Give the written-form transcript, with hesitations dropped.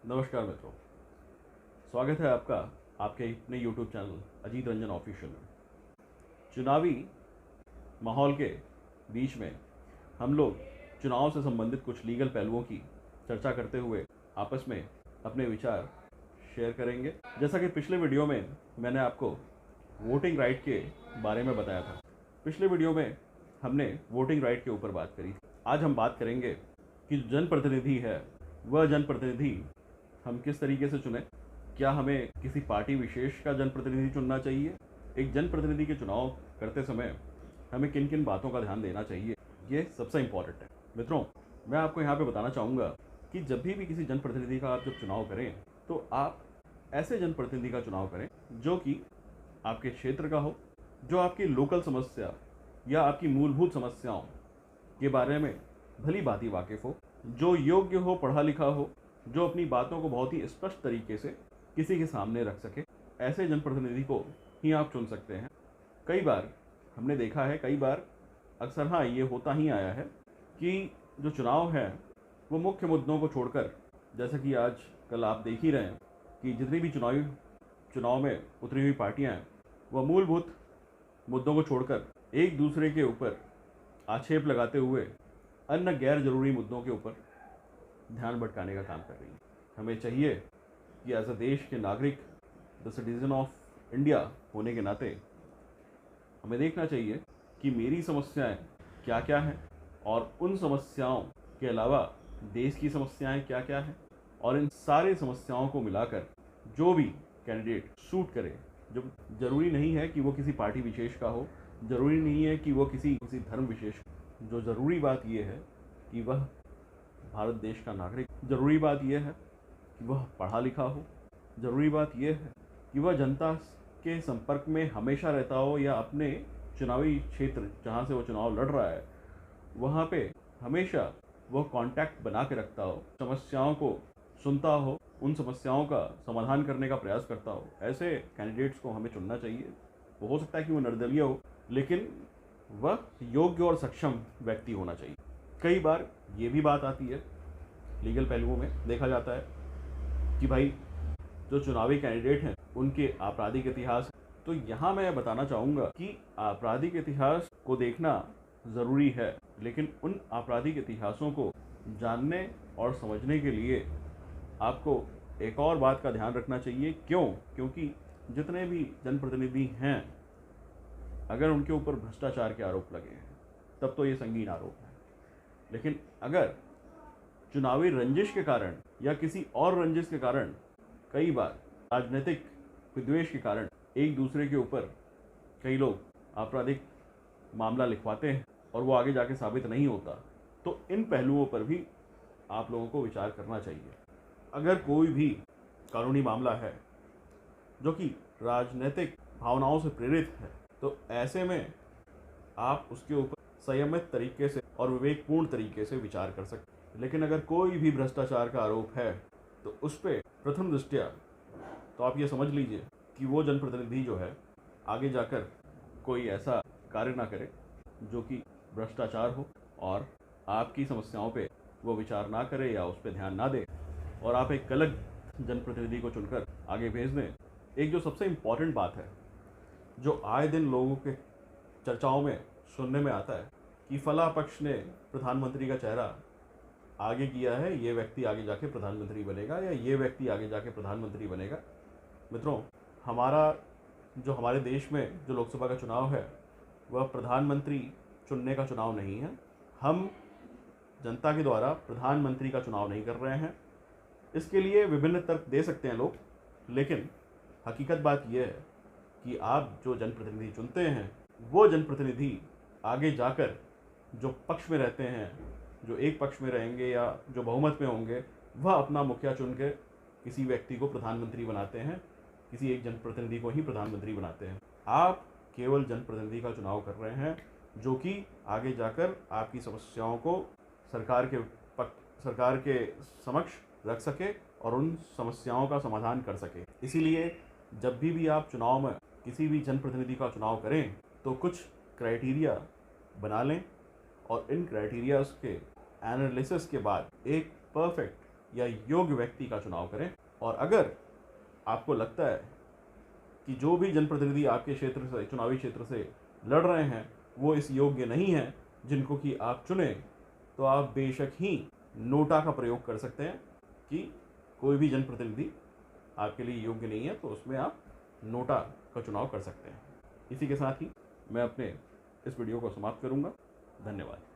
नमस्कार मित्रों, स्वागत है आपका आपके अपने YouTube channel Ajit Ranjan official में। चुनावी माहौल के बीच में हम लोग चुनाव से संबंधित कुछ लीगल पहलुओं की चर्चा करते हुए आपस में अपने विचार शेयर करेंगे। जैसा कि पिछले वीडियो में मैंने आपको वोटिंग राइट के बारे में बताया था। पिछले वीडियो में हमने वोटिंग राइट के ऊपर बात करी थी। आज हम बात करेंगे कि जो जनप्रतिनिधि है वह जनप्रतिनिधि हम किस तरीके से चुनें। क्या हमें किसी पार्टी विशेष का जनप्रतिनिधि चुनना चाहिए? एक जनप्रतिनिधि के चुनाव करते समय हमें किन किन बातों का ध्यान देना चाहिए, ये सबसे इम्पॉर्टेंट है। मित्रों, मैं आपको यहाँ पे बताना चाहूँगा कि जब भी किसी जनप्रतिनिधि का आप जब चुनाव करें तो आप ऐसे जनप्रतिनिधि का चुनाव करें जो कि आपके क्षेत्र का हो, जो आपकी लोकल समस्या या आपकी मूलभूत समस्याओं के बारे में भली भांति वाकिफ़ हो, जो योग्य हो, पढ़ा लिखा हो, जो अपनी बातों को बहुत ही स्पष्ट तरीके से किसी के सामने रख सके। ऐसे जनप्रतिनिधि को ही आप चुन सकते हैं। कई बार हमने देखा है, कई बार अक्सर हाँ ये होता ही आया है कि जो चुनाव है वो मुख्य मुद्दों को छोड़कर, जैसा कि आज कल आप देख ही रहे हैं कि जितनी भी चुनाव में उतरी हुई पार्टियां हैं वह मूलभूत मुद्दों को छोड़कर एक दूसरे के ऊपर आक्षेप लगाते हुए अन्य गैर जरूरी मुद्दों के ऊपर ध्यान भटकाने का काम कर रही है। हमें चाहिए कि एज अ देश के नागरिक, द सिटीजन ऑफ इंडिया होने के नाते हमें देखना चाहिए कि मेरी समस्याएं क्या क्या हैं और उन समस्याओं के अलावा देश की समस्याएं क्या क्या हैं, और इन सारे समस्याओं को मिलाकर जो भी कैंडिडेट सूट करे। जो ज़रूरी नहीं है कि वो किसी पार्टी विशेष का हो, ज़रूरी नहीं है कि वो किसी धर्म विशेष, जो ज़रूरी बात यह है कि वह भारत देश का नागरिक, ज़रूरी बात यह है कि वह पढ़ा लिखा हो, ज़रूरी बात यह है कि वह जनता के संपर्क में हमेशा रहता हो या अपने चुनावी क्षेत्र जहाँ से वो चुनाव लड़ रहा है वहाँ पे हमेशा वह कांटेक्ट बना के रखता हो, समस्याओं को सुनता हो, उन समस्याओं का समाधान करने का प्रयास करता हो। ऐसे कैंडिडेट्स को हमें चुनना चाहिए। वो हो सकता है कि वो निर्दलीय हो, लेकिन वह योग्य और सक्षम व्यक्ति होना चाहिए। कई बार ये भी बात आती है, लीगल पहलुओं में देखा जाता है कि भाई जो चुनावी कैंडिडेट हैं उनके आपराधिक इतिहास। तो यहाँ मैं बताना चाहूँगा कि आपराधिक इतिहास को देखना ज़रूरी है, लेकिन उन आपराधिक इतिहासों को जानने और समझने के लिए आपको एक और बात का ध्यान रखना चाहिए। क्योंकि जितने भी जनप्रतिनिधि हैं, अगर उनके ऊपर भ्रष्टाचार के आरोप लगे हैं तब तो ये संगीन आरोप है, लेकिन अगर चुनावी रंजिश के कारण या किसी और रंजिश के कारण, कई बार राजनीतिक विद्वेष के कारण एक दूसरे के ऊपर कई लोग आपराधिक मामला लिखवाते हैं और वो आगे जाके साबित नहीं होता, तो इन पहलुओं पर भी आप लोगों को विचार करना चाहिए। अगर कोई भी कानूनी मामला है जो कि राजनीतिक भावनाओं से प्रेरित है, तो ऐसे में आप उसके ऊपर संयमित तरीके से और विवेकपूर्ण तरीके से विचार कर सकते हैं। लेकिन अगर कोई भी भ्रष्टाचार का आरोप है तो उस पर प्रथम दृष्टया तो आप ये समझ लीजिए कि वो जनप्रतिनिधि जो है आगे जाकर कोई ऐसा कार्य ना करे जो कि भ्रष्टाचार हो, और आपकी समस्याओं पे वो विचार ना करे या उस पर ध्यान ना दे और आप एक गलत जनप्रतिनिधि को चुनकर आगे भेज दें। एक जो सबसे इम्पॉर्टेंट बात है, जो आए दिन लोगों के चर्चाओं में सुनने में आता है कि फला पक्ष ने प्रधानमंत्री का चेहरा आगे किया है, ये व्यक्ति आगे जाके प्रधानमंत्री बनेगा या ये व्यक्ति आगे जाके प्रधानमंत्री बनेगा। मित्रों, हमारे देश में जो लोकसभा का चुनाव है वह प्रधानमंत्री चुनने का चुनाव नहीं है। हम जनता के द्वारा प्रधानमंत्री का चुनाव नहीं कर रहे हैं। इसके लिए विभिन्न तर्क दे सकते हैं लोग, लेकिन हकीकत बात यह है कि आप जो जनप्रतिनिधि चुनते हैं वो जनप्रतिनिधि आगे जाकर जो पक्ष में रहते हैं, जो एक पक्ष में रहेंगे या जो बहुमत में होंगे, वह अपना मुखिया चुन के किसी व्यक्ति को प्रधानमंत्री बनाते हैं, किसी एक जनप्रतिनिधि को ही प्रधानमंत्री बनाते हैं। आप केवल जनप्रतिनिधि का चुनाव कर रहे हैं जो कि आगे जाकर आपकी समस्याओं को सरकार के समक्ष रख सके और उन समस्याओं का समाधान कर सके। इसीलिए जब भी आप चुनाव में किसी भी जनप्रतिनिधि का चुनाव करें तो कुछ क्राइटेरिया बना लें और इन क्राइटेरियाज के एनालिसिस के बाद एक परफेक्ट या योग्य व्यक्ति का चुनाव करें। और अगर आपको लगता है कि जो भी जनप्रतिनिधि आपके क्षेत्र से, चुनावी क्षेत्र से लड़ रहे हैं, वो इस योग्य नहीं हैं जिनको कि आप चुने, तो आप बेशक ही नोटा का प्रयोग कर सकते हैं कि कोई भी जनप्रतिनिधि आपके लिए योग्य नहीं है, तो उसमें आप नोटा का चुनाव कर सकते हैं। इसी के साथ ही मैं अपने इस वीडियो को समाप्त करूंगा। धन्यवाद।